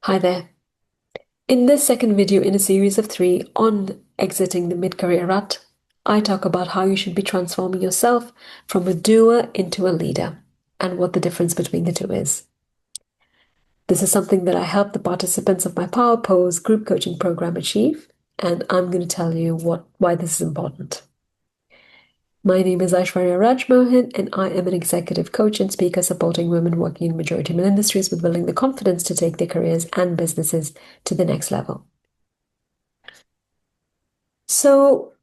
Hi there. In this second video in a series of three on exiting the mid-career rut, I talk about how you should be transforming yourself from a doer into a leader and what the difference between the two is. This is something that I help the participants of my Power Pose group coaching program achieve, and I'm going to tell you why this is important. My name is Aishwarya Rajmohan, and I am an executive coach and speaker supporting women working in majority male industries with building the confidence to take their careers and businesses to the next level. So,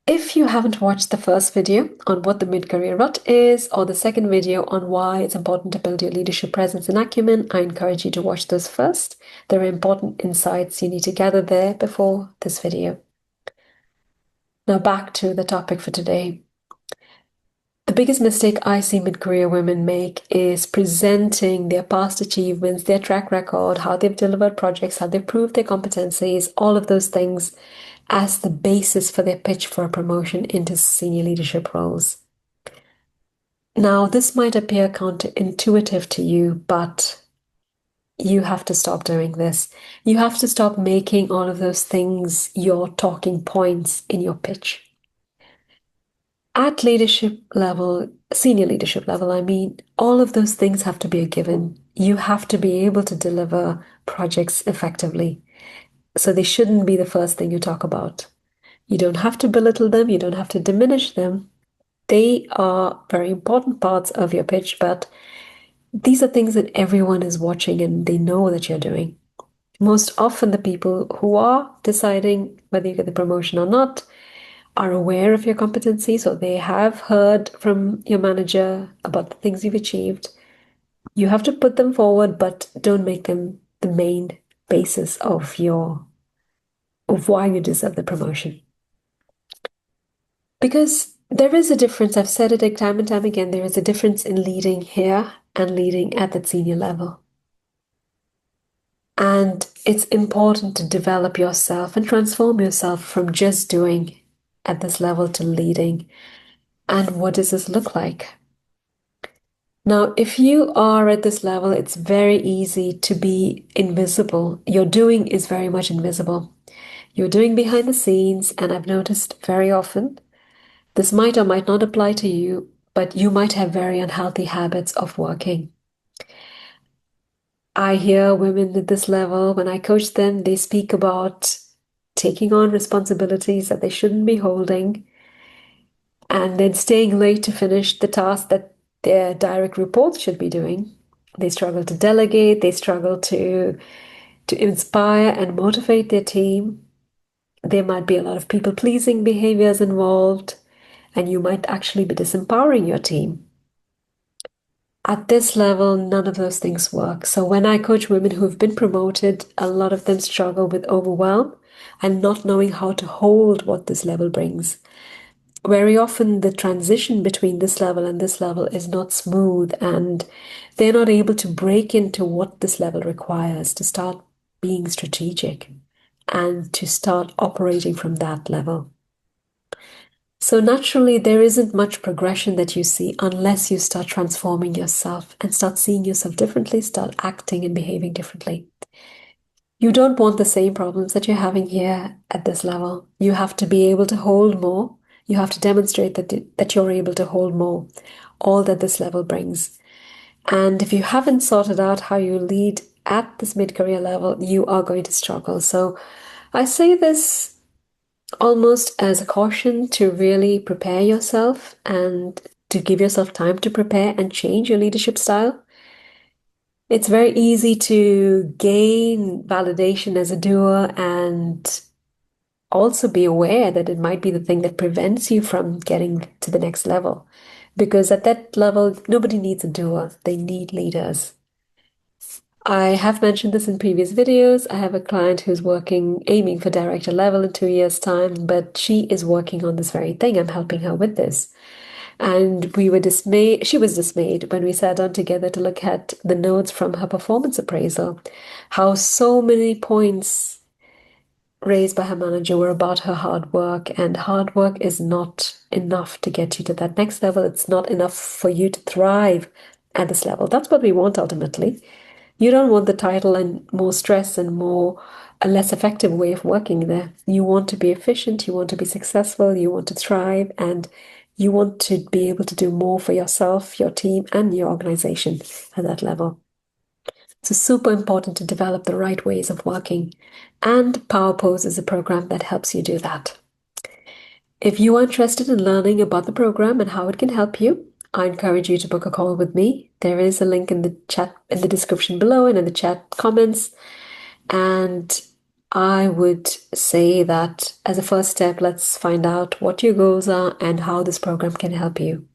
if you haven't watched the first video on what the mid-career rut is, or the second video on why it's important to build your leadership presence and acumen, I encourage you to watch those first. There are important insights you need to gather there before this video. Now back to the topic for today. The biggest mistake I see mid-career women make is presenting their past achievements, their track record, how they've delivered projects, how they've proved their competencies, all of those things as the basis for their pitch for a promotion into senior leadership roles. Now, this might appear counterintuitive to you, but you have to stop doing this. You have to stop making all of those things your talking points in your pitch. At leadership level, senior leadership level, I mean, all of those things have to be a given. You have to be able to deliver projects effectively. So they shouldn't be the first thing you talk about. You don't have to belittle them, you don't have to diminish them. They are very important parts of your pitch, but these are things that everyone is watching and they know that you're doing. Most often, the people who are deciding whether you get the promotion or not are aware of your competency, so they have heard from your manager about the things you've achieved. You have to put them forward, but don't make them the main basis of why you deserve the promotion. Because there is a difference, I've said it time and time again, there is a difference in leading here and leading at that senior level. And it's important to develop yourself and transform yourself from just doing at this level to leading. And what does this look like? Now, if you are at this level, it's very easy to be invisible. Your doing is very much invisible. You're doing behind the scenes, and I've noticed very often, this might or might not apply to you, but you might have very unhealthy habits of working. I hear women at this level, when I coach them, they speak about taking on responsibilities that they shouldn't be holding and then staying late to finish the task that their direct reports should be doing. They struggle to delegate, they struggle to inspire and motivate their team. There might be a lot of people-pleasing behaviors involved, and you might actually be disempowering your team. At this level, none of those things work. So when I coach women who've been promoted, a lot of them struggle with overwhelm and not knowing how to hold what this level brings. Very often the transition between this level and this level is not smooth, and they're not able to break into what this level requires to start being strategic and to start operating from that level. So naturally, there isn't much progression that you see unless you start transforming yourself and start seeing yourself differently, start acting and behaving differently. You don't want the same problems that you're having here at this level. You have to be able to hold more. You have to demonstrate that you're able to hold more, all that this level brings. And if you haven't sorted out how you lead at this mid-career level, you are going to struggle. So I say this almost as a caution to really prepare yourself and to give yourself time to prepare and change your leadership style. It's very easy to gain validation as a doer and also be aware that it might be the thing that prevents you from getting to the next level. Because at that level, nobody needs a doer, they need leaders. I have mentioned this in previous videos. I have a client who's aiming for director level in 2 years' time, but she is working on this very thing. I'm helping her with this. And we were dismayed, she was dismayed when we sat down together to look at the notes from her performance appraisal, how so many points raised by her manager were about her hard work, and hard work is not enough to get you to that next level. It's not enough for you to thrive at this level. That's what we want ultimately. You don't want the title and more stress and more a less effective way of working there. You want to be efficient, you want to be successful, you want to thrive, and you want to be able to do more for yourself, your team, and your organization at that level. So super important to develop the right ways of working. And Power Pose is a program that helps you do that. If you are interested in learning about the program and how it can help you, I encourage you to book a call with me. There is a link in the chat, in the description below and in the chat comments. And I would say that as a first step, let's find out what your goals are and how this program can help you.